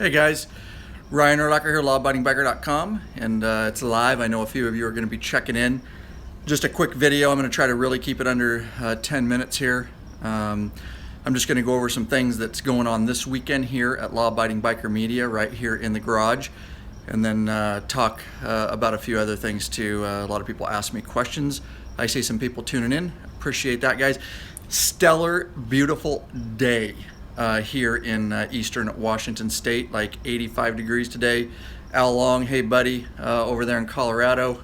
Hey guys, Ryan Urlacher here, lawabidingbiker.com, and it's live. I know a few of you are going to be checking in. Just a quick video. I'm going to try to really keep it under 10 minutes here. I'm just going to go over some things that's going on this weekend here at Law Abiding Biker Media right here in the garage, and then talk about a few other things too. A lot of people ask me questions. I see some people tuning in. Appreciate that, guys. Stellar, beautiful day here in eastern Washington State, like 85 degrees today. Al Long, hey buddy, over there in Colorado.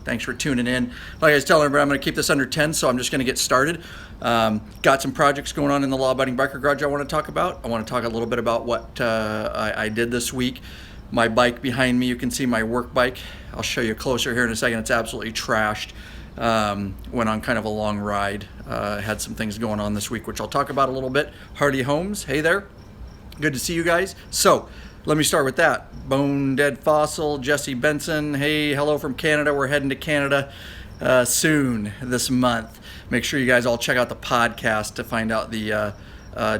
Thanks for tuning in. Like I was telling everybody, I'm going to keep this under 10, so I'm just going to get started. Got some projects going on in the Law Abiding Biker Garage I want to talk about. I want to talk a little bit about what I did this week. My bike behind me, you can see my work bike. I'll show you closer here in a second. It's absolutely trashed. Went on kind of a long ride. Had some things going on this week, which I'll talk about a little bit. Hardy Holmes, hey there. Good to see you guys. So let me start with that. Bone Dead Fossil, Jesse Benson, hey, hello from Canada. We're heading to Canada soon this month. Make sure you guys all check out the podcast to find out the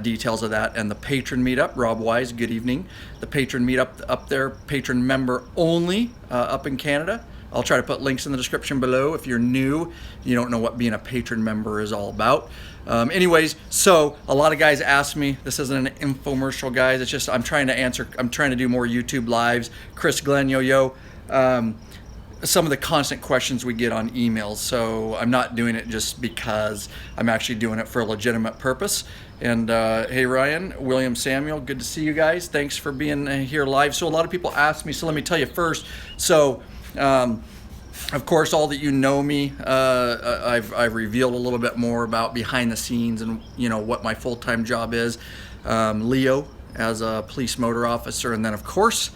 details of that, and the patron meetup. Rob Wise, good evening. The patron meetup up there, patron member only, up in Canada. I'll try to put links in the description below. If you're new, you don't know what being a patron member is all about. Anyways, so a lot of guys ask me, this isn't an infomercial, guys. It's just I'm trying to do more YouTube lives. Chris Glenn, yo, some of the constant questions we get on emails. So I'm not doing it just because. I'm actually doing it for a legitimate purpose. And hey, Ryan, William Samuel, good to see you guys. Thanks for being here live. So a lot of people ask me, so let me tell you first. So of course, all that you know me, I've revealed a little bit more about behind the scenes and what my full-time job is. Leo as a police motor officer, and then of course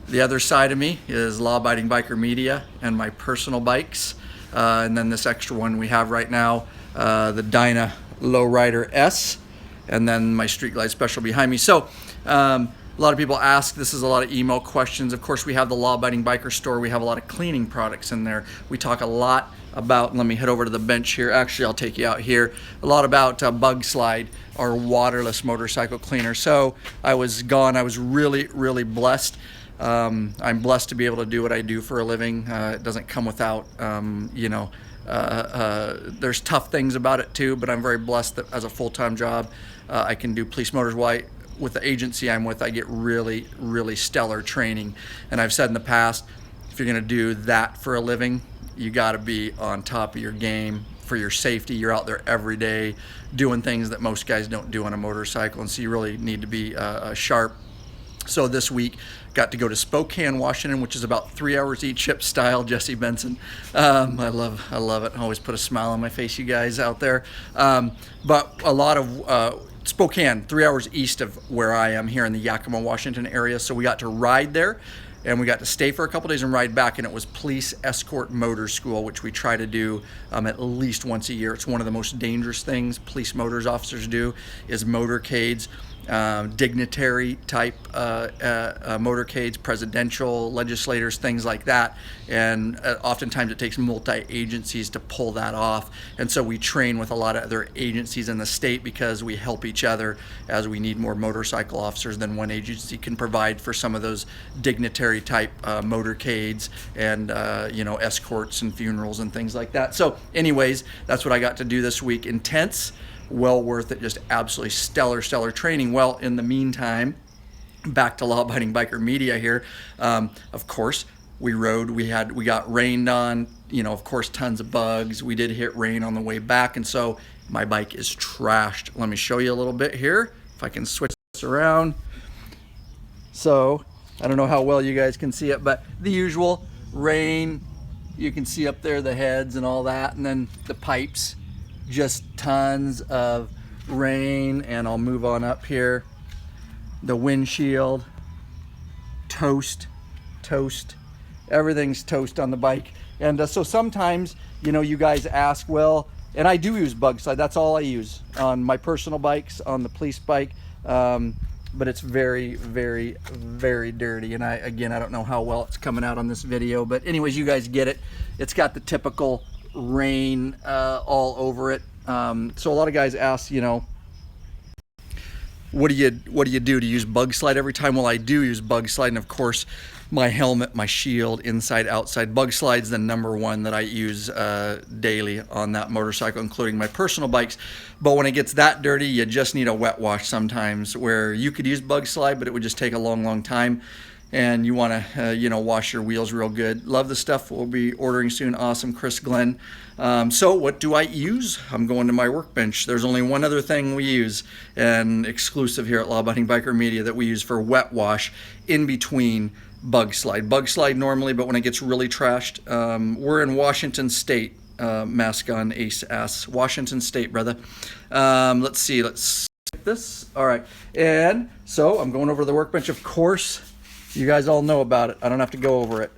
the other side of me is Law Abiding Biker Media and my personal bikes, and then this extra one we have right now, the Dyna Lowrider S, and then my Street Glide Special behind me. So a lot of people ask, this is a lot of email questions. Of course, we have the Law Abiding Biker store. We have a lot of cleaning products in there. We talk a lot about, let me head over to the bench here. Actually, I'll take you out here. A lot about Bugslide, our waterless motorcycle cleaner. So I was gone. I was really, really blessed. I'm blessed to be able to do what I do for a living. It doesn't come without, there's tough things about it too, but I'm very blessed that as a full-time job, I can do police motors. Why? With the agency I'm with, I get really, really stellar training. And I've said in the past, if you're gonna do that for a living, you gotta be on top of your game for your safety. You're out there every day doing things that most guys don't do on a motorcycle, and so you really need to be sharp. So this week, got to go to Spokane, Washington, which is about 3 hours each, ship style. Jesse Benson, I love it. I always put a smile on my face, you guys out there. But a lot of Spokane, 3 hours east of where I am here in the Yakima, Washington area. So we got to ride there, and we got to stay for a couple days and ride back, and it was police escort motor school, which we try to do at least once a year. It's one of the most dangerous things police motors officers do is motorcades. Dignitary type motorcades, presidential legislators, things like that, and oftentimes it takes multi-agencies to pull that off, and so we train with a lot of other agencies in the state because we help each other as we need more motorcycle officers than one agency can provide for some of those dignitary type motorcades and escorts and funerals and things like that. So anyways, that's what I got to do this week. Intense, well worth it, just absolutely stellar training. Well, in the meantime, back to Law Abiding Biker Media here. Of course, we rode, we got rained on, of course, tons of bugs. We did hit rain on the way back, and so my bike is trashed. Let me show you a little bit here, if I can switch this around. So, I don't know how well you guys can see it, but the usual rain, you can see up there the heads and all that, and then the pipes. Just tons of rain, and I'll move on up here. The windshield, toast, everything's toast on the bike. And so sometimes, you guys ask, well, and I do use Bugslide. That's all I use on my personal bikes, on the police bike. But it's very, very, very dirty. And I don't know how well it's coming out on this video, but anyways, you guys get it. It's got the typical rain all over it. So a lot of guys ask, what do you do to use Bugslide every time? Well, I do use Bugslide, and of course my helmet, my shield, inside, outside. Bugslide's the #1 that I use daily on that motorcycle, including my personal bikes. But when it gets that dirty, you just need a wet wash sometimes, where you could use Bugslide, but it would just take a long time. And you want to, wash your wheels real good. Love the stuff. We'll be ordering soon. Awesome, Chris Glenn. So what do I use? I'm going to my workbench. There's only one other thing we use, and exclusive here at Law Abiding Biker Media, that we use for wet wash in between Bugslide. Bugslide normally, but when it gets really trashed, we're in Washington State. Mask on, ace ass. Washington State, brother. Let's see. Let's skip this. All right. And so I'm going over to the workbench, of course. You guys all know about it. I don't have to go over it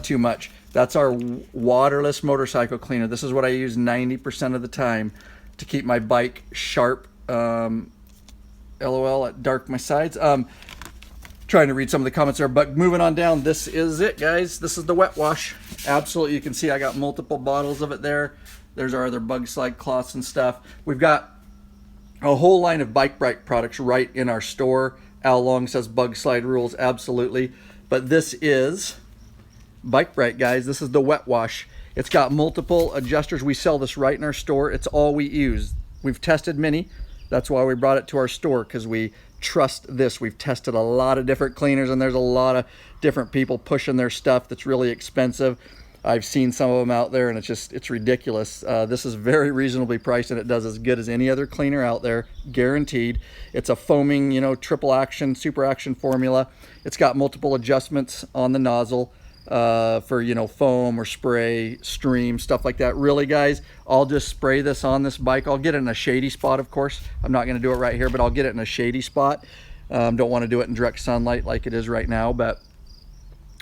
too much. That's our waterless motorcycle cleaner. This is what I use 90% of the time to keep my bike sharp. LOL, at dark my sides. Trying to read some of the comments there, but moving on down, this is it, guys. This is the wet wash. Absolutely, you can see I got multiple bottles of it there. There's our other Bugslide cloths and stuff. We've got a whole line of Bike Brite products right in our store. Al Long says Bugslide rules, absolutely. But this is Bike Brite, guys. This is the wet wash. It's got multiple adjusters. We sell this right in our store. It's all we use. We've tested many. That's why we brought it to our store, because we trust this. We've tested a lot of different cleaners, and there's a lot of different people pushing their stuff that's really expensive. I've seen some of them out there, and it's ridiculous. This is very reasonably priced, and it does as good as any other cleaner out there, guaranteed. It's a foaming, triple action, super action formula. It's got multiple adjustments on the nozzle for, foam or spray, stream, stuff like that. Really, guys, I'll just spray this on this bike. I'll get it in a shady spot, of course. I'm not going to do it right here, but I'll get it in a shady spot. Don't want to do it in direct sunlight like it is right now, but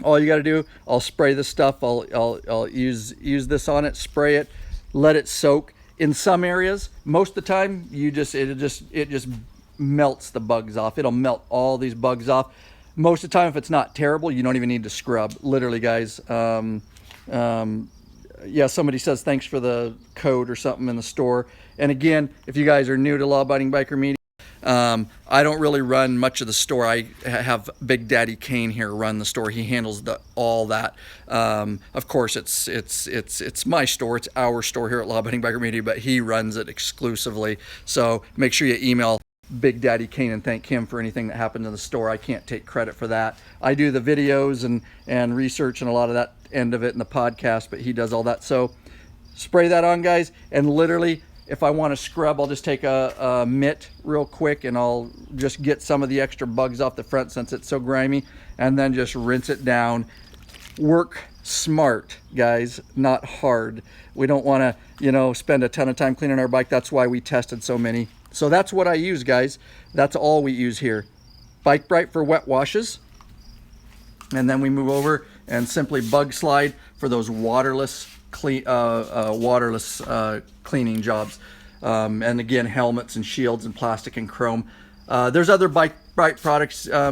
all you got to do, I'll spray this stuff. I'll use this on it, spray it, let it soak. In some areas, most of the time, it just melts the bugs off. It'll melt all these bugs off. Most of the time, if it's not terrible, you don't even need to scrub. Literally, guys. Yeah, somebody says thanks for the code or something in the store. And again, if you guys are new to Law Abiding Biker Media, I don't really run much of the store. I have Big Daddy Kane here run the store. He handles all that. Of course, it's my store. It's our store here at Law Abiding Biker Media, but he runs it exclusively. So make sure you email Big Daddy Kane and thank him for anything that happened in the store. I can't take credit for that. I do the videos and research and a lot of that end of it in the podcast, but he does all that. So spray that on, guys, and literally, if I want to scrub, I'll just take a mitt real quick, and I'll just get some of the extra bugs off the front since it's so grimy, and then just rinse it down. Work smart, guys, not hard. We don't want to, spend a ton of time cleaning our bike. That's why we tested so many. So that's what I use, guys. That's all we use here. Bike Brite for wet washes, and then we move over and simply Bugslide for those waterless cleaning jobs, and again, helmets and shields and plastic and chrome. There's other Bike Brite products. I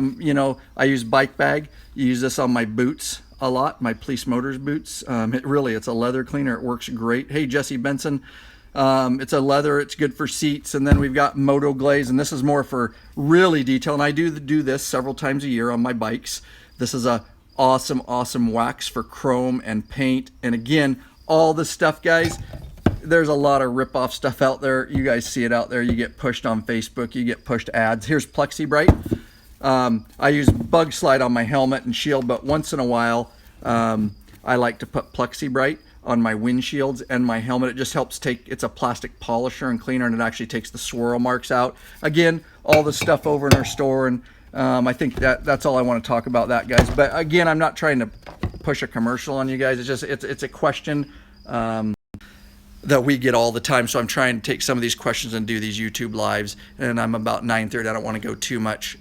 use Bike Bag. You use this on my boots a lot, my Police Motors boots. It's a leather cleaner. It works great. Hey, Jesse Benson. It's a leather. It's good for seats. And then we've got Moto Glaze, and this is more for really detail. And I do this several times a year on my bikes. This is a awesome wax for chrome and paint. And again, all this stuff, guys, there's a lot of rip-off stuff out there. You guys see it out there. You get pushed on Facebook. You get pushed ads. Here's Brite. I use Bugslide on my helmet and shield, but once in a while, I like to put Brite on my windshields and my helmet. It just helps it's a plastic polisher and cleaner, and it actually takes the swirl marks out. Again, all the stuff over in our store, and I think that's all I want to talk about that, guys. But again, I'm not trying to push a commercial on you guys. It's a question that we get all the time, so I'm trying to take some of these questions and do these YouTube lives, and I'm about 9:30. I don't want to go too much.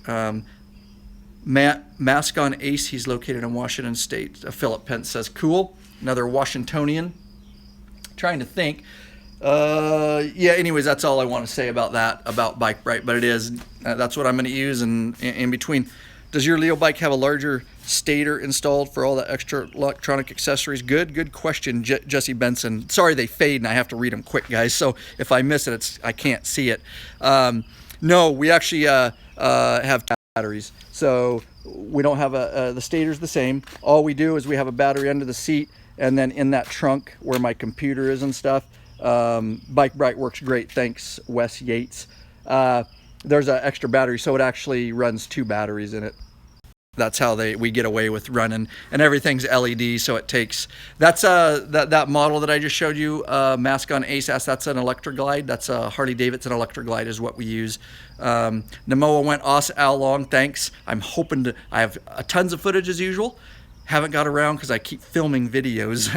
Mask on Ace, he's located in Washington State. Philip Pence says, cool. Another Washingtonian. Trying to think. Yeah, anyways, that's all I want to say about that, about Bike Brite, but it is, that's what I'm going to use. And in between, does your Leo bike have a larger stator installed for all the extra electronic accessories? Good question, Jesse Benson. Sorry they fade and I have to read them quick, guys, so if I miss it, I can't see it. No, we actually have batteries. So we don't have the stator's the same. All we do is we have a battery under the seat, and then in that trunk where my computer is and stuff, Bike Brite works great. Thanks, Wes Yates. There's an extra battery, so it actually runs 2 batteries in it. That's how we get away with running, and everything's LED, so it takes, that's that model that I just showed you, Mask on ASAS, that's an Electroglide. That's a Harley Davidson Electroglide is what we use. Namoa went all long, thanks. I'm hoping to, I have tons of footage as usual. Haven't got around because I keep filming videos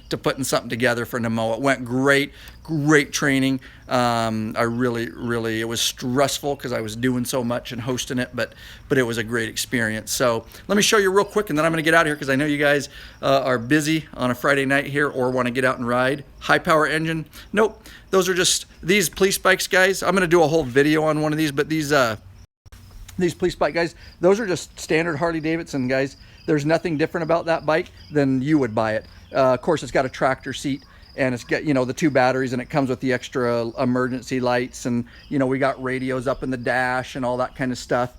to putting something together for Namoa. It went great, great training. I really, it was stressful because I was doing so much and hosting it, but it was a great experience. So let me show you real quick, and then I'm going to get out of here because I know you guys are busy on a Friday night here or want to get out and ride. High power engine? Nope. Those are just these police bikes, guys. I'm going to do a whole video on one of these, but these police bike guys, those are just standard Harley Davidson, guys. There's nothing different about that bike than you would buy it. Of course, it's got a tractor seat, and it's got, you know, the 2 batteries, and it comes with the extra emergency lights, and, you know, we got radios up in the dash and all that kind of stuff.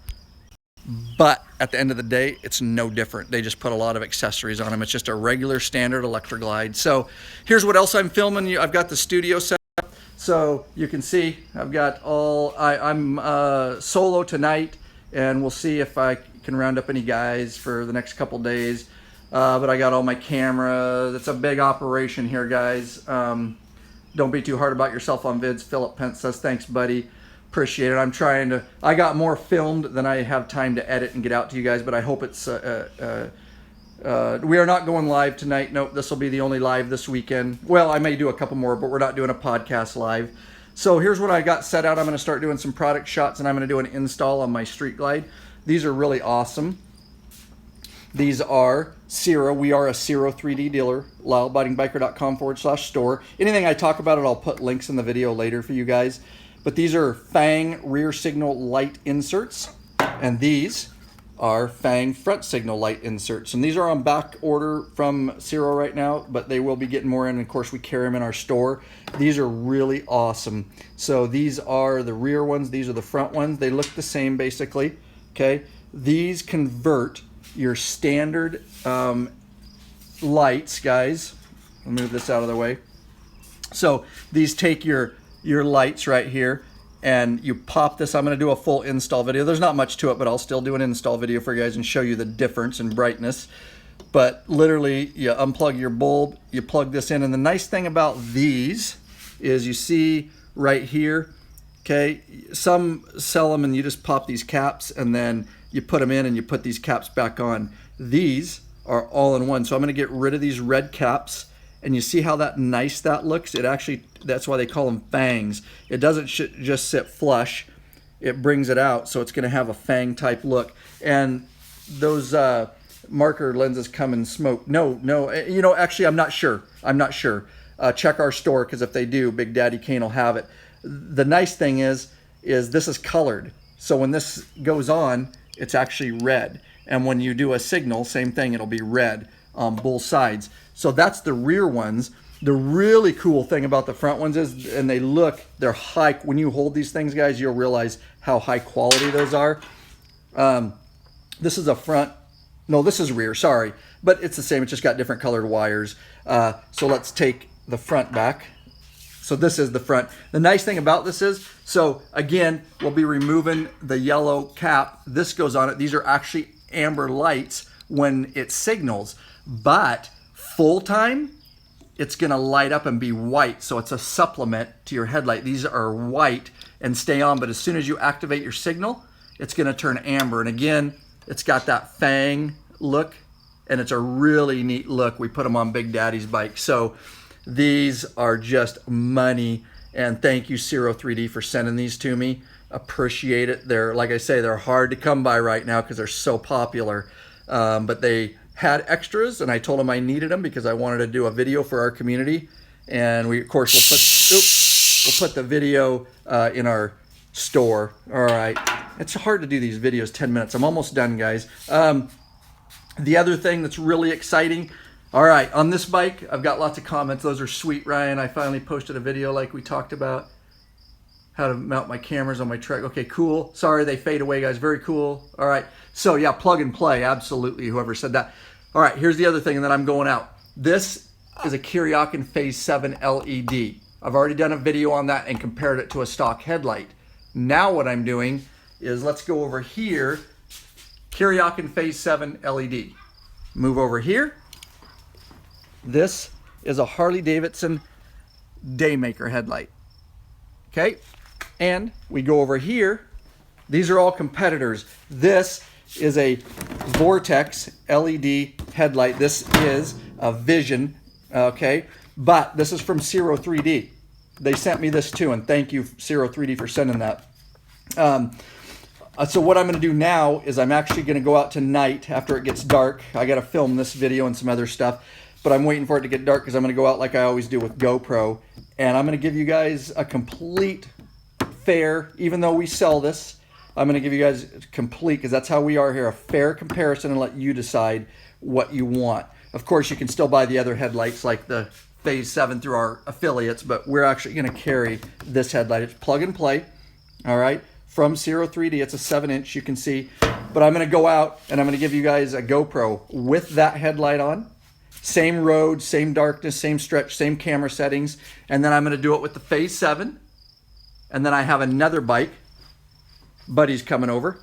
But at the end of the day, it's no different. They just put a lot of accessories on them. It's just a regular standard Electroglide. So here's what else I'm filming. I've got the studio set up, so you can see I've got all, I'm solo tonight, and we'll see if I can round up any guys for the next couple days. But I got all my camera. That's a big operation here, guys. Don't be too hard about yourself on vids. Philip Pence says, thanks, buddy. Appreciate it. I'm trying to, I got more filmed than I have time to edit and get out to you guys, but I hope it's, we are not going live tonight. Nope, this will be the only live this weekend. Well, I may do a couple more, but we're not doing a podcast live. So here's what I got set out. I'm going to start doing some product shots, and I'm going to do an install on my Street Glide. These are really awesome. These are Ciro. We are a Ciro 3D dealer. LileAbidingBiker.com/store. Anything I talk about it, I'll put links in the video later for you guys. But these are Fang rear signal light inserts, and these are Fang front signal light inserts. And these are on back order from Ciro right now, but they will be getting more in. And of course, we carry them in our store. These are really awesome. So these are the rear ones. These are the front ones. They look the same basically. Okay, these convert your standard lights, guys. I'll move this out of the way. So these take your lights right here, and you pop this. I'm going to do a full install video. There's not much to it, but I'll still do an install video for you guys and show you the difference in brightness. But literally, you unplug your bulb, you plug this in, and the nice thing about these is you see right here, okay, some sell them and you just pop these caps and then you put them in and you put these caps back on. These are all in one. So I'm going to get rid of these red caps, and you see how nice that looks? It actually, that's why they call them fangs. It doesn't just sit flush. It brings it out, so it's going to have a fang type look. And those marker lenses come in smoke. No, you know, actually I'm not sure. Check our store, because if they do, Big Daddy Kane will have it. The nice thing is this is colored. So when this goes on, it's actually red. And when you do a signal, same thing, it'll be red on both sides. So that's the rear ones. The really cool thing about the front ones is, and they're high. When you hold these things, guys, you'll realize how high quality those are. This is a front. No, this is rear, sorry. But it's the same, it's just got different colored wires. So let's take the front back. So this is the front. The nice thing about this is, so again, we'll be removing the yellow cap. This goes on it. These are actually amber lights when it signals, but full time, it's gonna light up and be white. So it's a supplement to your headlight. These are white and stay on, but as soon as you activate your signal, it's gonna turn amber. And again, it's got that fang look, and it's a really neat look. We put them on Big Daddy's bike. So these are just money, and thank you Ciro 3D for sending these to me. Appreciate it. They're, like I say, they're hard to come by right now because they're so popular. But they had extras, and I told them I needed them because I wanted to do a video for our community. And we, of course, we'll put the video in our store. All right. It's hard to do these videos 10 minutes. I'm almost done, guys. The other thing that's really exciting, all right, on this bike, I've got lots of comments. Those are sweet, Ryan. I finally posted a video like we talked about. how to mount my cameras on my truck. Okay, cool. Sorry, they fade away, guys. Very cool. All right. So yeah, plug and play. Absolutely. Whoever said that. All right, here's the other thing, and then I'm going out. This is a Kiriakin Phase 7 LED. I've already done a video on that and compared it to a stock headlight. Now what I'm doing is, let's go over here. Kiriakin Phase 7 LED. Move over here. This is a Harley Davidson Daymaker headlight. Okay, and we go over here. These are all competitors. This is a Vortex LED headlight. This is a Vision, okay, but this is from Zero 3D. They sent me this too, and thank you, Zero 3D, for sending that. So what I'm going to do now is I'm actually going to go out tonight after it gets dark. I got to film this video and some other stuff, but I'm waiting for it to get dark because I'm going to go out like I always do with GoPro, and I'm going to give you guys a complete fair, even though we sell this, I'm going to give you guys complete, because that's how we are here, a fair comparison, and let you decide what you want. Of course, you can still buy the other headlights like the Phase 7 through our affiliates, but we're actually going to carry this headlight. It's plug and play, all right, from Zero 3D. It's a 7-inch, you can see. But I'm going to go out and I'm going to give you guys a GoPro with that headlight on. Same road, same darkness, same stretch, same camera settings. And then I'm going to do it with the Phase 7. And then I have another bike. Buddy's coming over.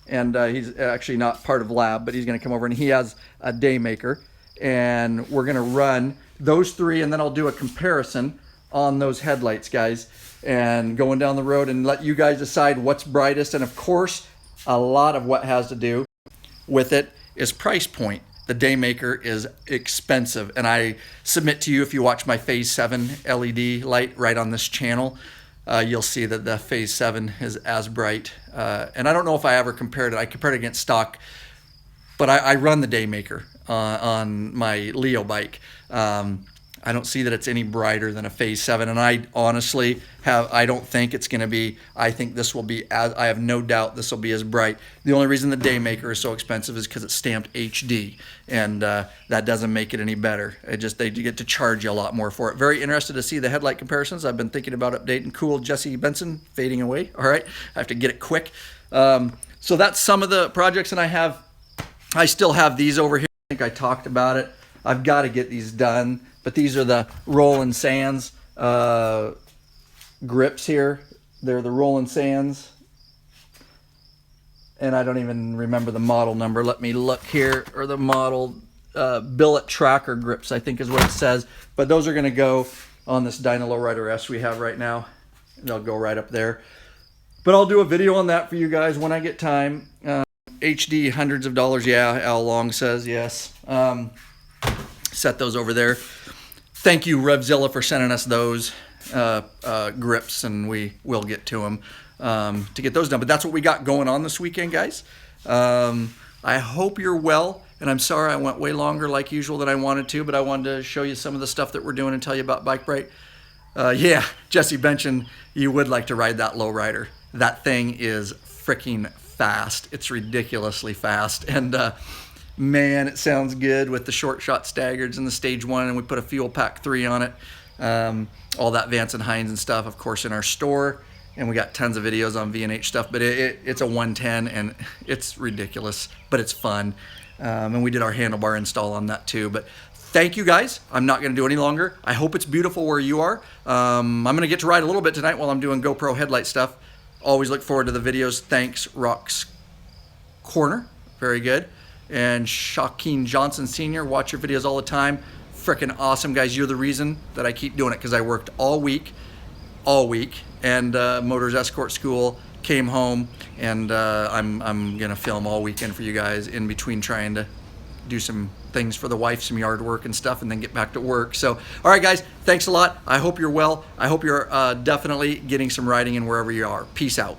And he's actually not part of lab, but he's going to come over, and he has a Daymaker. And we're going to run those three, and then I'll do a comparison on those headlights, guys, and going down the road and let you guys decide what's brightest. And of course, a lot of what has to do with it is price point. The Daymaker is expensive, and I submit to you, if you watch my Phase 7 LED light right on this channel, you'll see that the Phase 7 is as bright. And I don't know if I ever compared it. I compared it against stock, but I run the Daymaker on my Leo bike. I don't see that it's any brighter than a Phase 7, and I honestly I don't think it's going to be. I think this will be, I have no doubt this will be as bright. The only reason the Daymaker is so expensive is because it's stamped HD, and that doesn't make it any better. They get to charge you a lot more for it. Very interested to see the headlight comparisons. I've been thinking about updating. Cool, Jesse Benson fading away. All right, I have to get it quick. So that's some of the projects, and I still have these over here. I think I talked about it. I've got to get these done. But these are the Rollin' Sands grips here. They're the Rollin' Sands. And I don't even remember the model number. Let me look here. Or the model billet tracker grips, I think is what it says. But those are going to go on this Dyna Lowrider S we have right now. They'll go right up there. But I'll do a video on that for you guys when I get time. HD, hundreds of dollars. Yeah, Al Long says yes. Set those over there. Thank you, Revzilla, for sending us those grips, and we will get to them to get those done. But that's what we got going on this weekend, guys. I hope you're well, and I'm sorry I went way longer like usual than I wanted to, but I wanted to show you some of the stuff that we're doing and tell you about Bike Brite. Yeah, Jesse Benson, you would like to ride that lowrider. That thing is freaking fast. It's ridiculously fast, and man, it sounds good with the short shot staggereds and the stage 1, and we put a fuel pack 3 on it. All that Vance and Hines and stuff, of course, in our store, and we got tons of videos on V&H stuff, but it's a 110, and it's ridiculous, but it's fun. And we did our handlebar install on that too. But thank you, guys. I'm not going to do any longer. I hope it's beautiful where you are. I'm going to get to ride a little bit tonight while I'm doing GoPro headlight stuff. Always look forward to the videos. Thanks, Rock's Corner. Very good. And Shaquin Johnson Sr., watch your videos all the time. Freaking awesome, guys. You're the reason that I keep doing it, because I worked all week, and Motors Escort School, came home, and I'm going to film all weekend for you guys in between trying to do some things for the wife, some yard work and stuff, and then get back to work. So, all right, guys, thanks a lot. I hope you're well. I hope you're definitely getting some riding in wherever you are. Peace out.